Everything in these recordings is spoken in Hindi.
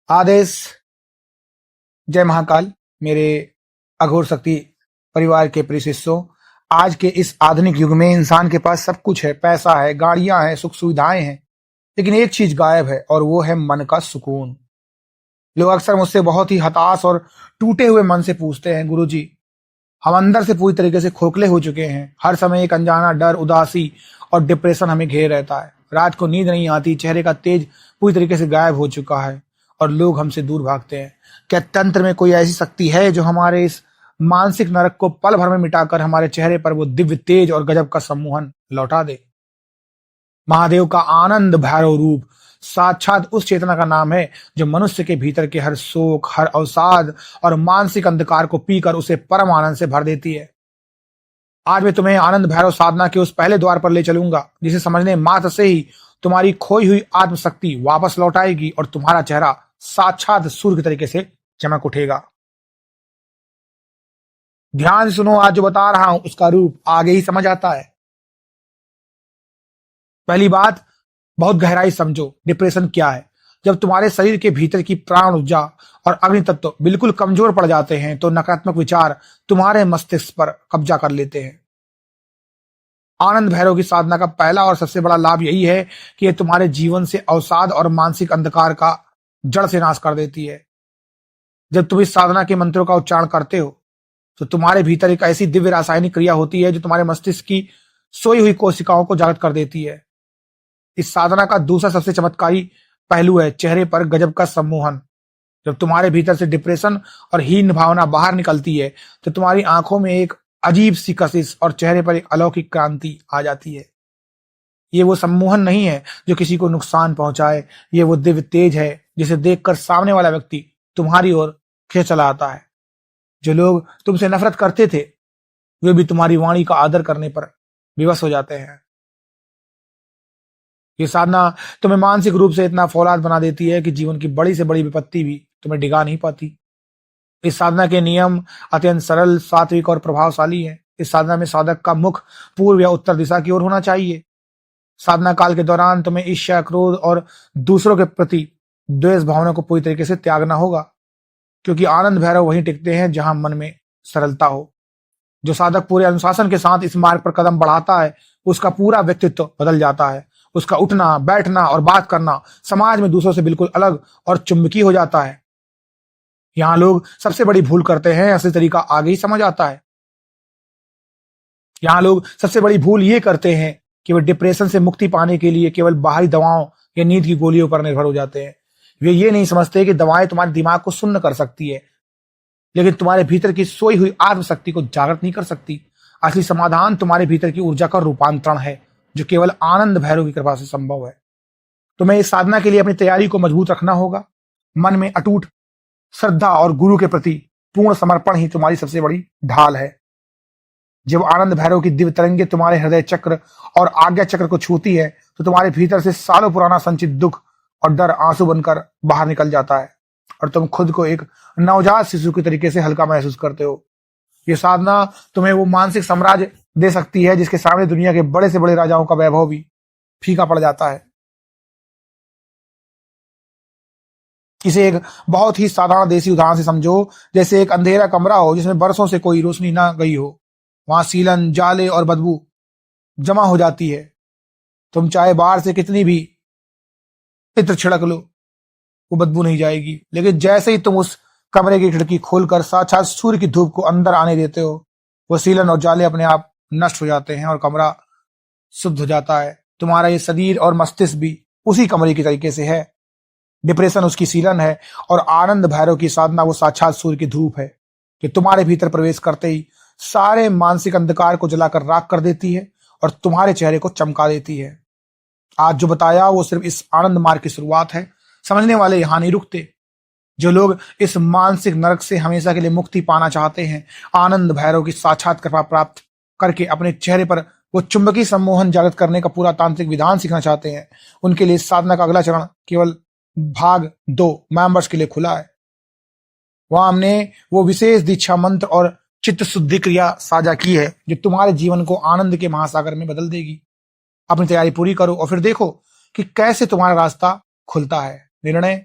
आदेश। जय महाकाल। मेरे अघोर शक्ति परिवार के प्रिय शिष्यों, आज के इस आधुनिक युग में इंसान के पास सब कुछ है, पैसा है, गाड़ियां हैं, सुख सुविधाएं हैं, लेकिन एक चीज गायब है और वो है मन का सुकून। लोग अक्सर मुझसे बहुत ही हताश और टूटे हुए मन से पूछते हैं, गुरुजी, हम अंदर से पूरी तरीके से खोखले हो चुके हैं। हर समय एक अनजाना डर, उदासी और डिप्रेशन हमें घेर रहता है। रात को नींद नहीं आती, चेहरे का तेज पूरी तरीके से गायब हो चुका है और लोग हमसे दूर भागते हैं। क्या तंत्र में कोई ऐसी शक्ति है जो हमारे इस मानसिक नरक को पल भर में मिटाकर हमारे चेहरे पर वो दिव्य तेज और गजब का सम्मोहन लौटा दे? महादेव का आनंद भैरव रूप साक्षात उस चेतना का नाम है जो मनुष्य के भीतर के हर शोक, हर अवसाद और मानसिक अंधकार को पीकर उसे परम आनंद से भर देती है। आज मैं तुम्हें आनंद भैरव साधना के उस पहले द्वार पर ले चलूंगा जिसे समझने मात्र से ही तुम्हारी खोई हुई आत्मशक्ति वापस लौट आएगी और तुम्हारा चेहरा साक्षात सूर्य के तरीके से चमक उठेगा। ध्यान से सुनो, आज जो बता रहा हूं उसका रूप आगे ही समझ आता है। पहली बात, बहुत गहराई समझो, डिप्रेशन क्या है। जब तुम्हारे शरीर के भीतर की प्राण ऊर्जा और अग्नि तत्व बिल्कुल कमजोर पड़ जाते हैं तो नकारात्मक विचार तुम्हारे मस्तिष्क पर कब्जा कर लेते हैं। आनंद भैरव की साधना का पहला और सबसे बड़ा लाभ यही है कि यह तुम्हारे जीवन से अवसाद और मानसिक अंधकार का जड़ से नाश कर देती है। जब तुम इस साधना के मंत्रों का उच्चारण करते हो तो तुम्हारे भीतर एक ऐसी दिव्य रासायनिक क्रिया होती है जो तुम्हारे मस्तिष्क की सोई हुई कोशिकाओं को जागृत कर देती है। इस साधना का दूसरा सबसे चमत्कारी पहलू है चेहरे पर गजब का सम्मोहन। जब तुम्हारे भीतर से डिप्रेशन और हीन भावना बाहर निकलती है तो तुम्हारी आंखों में एक अजीब सी कशिश और चेहरे पर एक अलौकिक क्रांति आ जाती है। ये वो सम्मोहन नहीं है जो किसी को नुकसान पहुंचाए, ये वो दिव्य तेज है जिसे देखकर सामने वाला व्यक्ति तुम्हारी ओर खींच चला आता है। जो लोग तुमसे नफरत करते थे वे भी तुम्हारी वाणी का आदर करने पर विवश हो जाते हैं। ये साधना तुम्हें मानसिक रूप से इतना फौलाद बना देती है कि जीवन की बड़ी से बड़ी विपत्ति भी तुम्हें डिगा नहीं पाती। इस साधना के नियम अत्यंत सरल, सात्विक और प्रभावशाली हैं। इस साधना में साधक का मुख पूर्व या उत्तर दिशा की ओर होना चाहिए। साधना काल के दौरान तुम्हें ईर्ष्या, क्रोध और दूसरों के प्रति द्वेष भावना को पूरी तरीके से त्यागना होगा, क्योंकि आनंद भैरव वहीं टिकते हैं जहां मन में सरलता हो। जो साधक पूरे अनुशासन के साथ इस मार्ग पर कदम बढ़ाता है उसका पूरा व्यक्तित्व बदल जाता है। उसका उठना, बैठना और बात करना समाज में दूसरों से बिल्कुल अलग और चुंबकीय हो जाता है। यहां लोग सबसे बड़ी भूल करते हैं, असली तरीका आगे ही समझ आता है। यहां लोग सबसे बड़ी भूल ये करते हैं कि वे डिप्रेशन से मुक्ति पाने के लिए केवल बाहरी दवाओं या नींद की गोलियों पर निर्भर हो जाते हैं। वे ये नहीं समझते कि दवाएं तुम्हारे दिमाग को सुन्न कर सकती है, लेकिन तुम्हारे भीतर की सोई हुई आत्मशक्ति को जागृत नहीं कर सकती। असली समाधान तुम्हारे भीतर की ऊर्जा का रूपांतरण है, जो केवल आनंद भैरव की कृपा से संभव है। तुम्हें इस साधना के लिए अपनी तैयारी को मजबूत रखना होगा। मन में अटूट श्रद्धा और गुरु के प्रति पूर्ण समर्पण ही तुम्हारी सबसे बड़ी ढाल है। जब आनंद भैरव की दिव्य तरंगे तुम्हारे हृदय चक्र और आज्ञा चक्र को छूती है तो तुम्हारे भीतर से सालों पुराना संचित दुख और डर आंसू बनकर बाहर निकल जाता है और तुम खुद को एक नवजात शिशु के तरीके से हल्का महसूस करते हो। ये साधना तुम्हें वो मानसिक साम्राज्य दे सकती है जिसके सामने दुनिया के बड़े से बड़े राजाओं का वैभव भी फीका पड़ जाता है। इसे एक बहुत ही साधारण देसी उदाहरण से समझो, जैसे एक अंधेरा कमरा हो जिसमें बरसों से कोई रोशनी ना गई हो। वहां सीलन, जाले और बदबू जमा हो जाती है। तुम चाहे बाहर से कितनी भी इत्र छिड़क लो, वो बदबू नहीं जाएगी। लेकिन जैसे ही तुम उस कमरे की खिड़की खोलकर साक्षात सूर्य की धूप को अंदर आने देते हो, वो सीलन और जाले अपने आप नष्ट हो जाते हैं और कमरा शुद्ध हो जाता है। तुम्हारा ये शरीर और मस्तिष्क भी उसी कमरे की तरीके से है। डिप्रेशन उसकी सीलन है और आनंद भैरव की साधना वो साक्षात सूर्य की धूप है कि तुम्हारे भीतर प्रवेश करते ही सारे मानसिक अंधकार को जलाकर राख कर देती है और तुम्हारे चेहरे को चमका देती है। आज जो बताया वो सिर्फ इस आनंद मार्ग की शुरुआत है। समझने वाले यहां नहीं रुकते। जो लोग इस मानसिक नरक से हमेशा के लिए मुक्ति पाना चाहते हैं, आनंद भैरव की साक्षात कृपा प्राप्त करके अपने चेहरे पर वो चुंबकीय सम्मोहन जागृत करने का पूरा तांत्रिक विधान सीखना चाहते हैं, उनके लिए साधना का अगला चरण केवल भाग 2 मेंबर्स के लिए खुला है। वहां हमने वो विशेष दीक्षा मंत्र और चित्त शुद्धि क्रिया साझा की है जो तुम्हारे जीवन को आनंद के महासागर में बदल देगी। अपनी तैयारी पूरी करो और फिर देखो कि कैसे तुम्हारा रास्ता खुलता है। निर्णय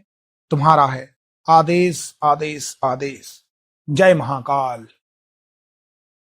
तुम्हारा है। आदेश, आदेश, आदेश। जय महाकाल।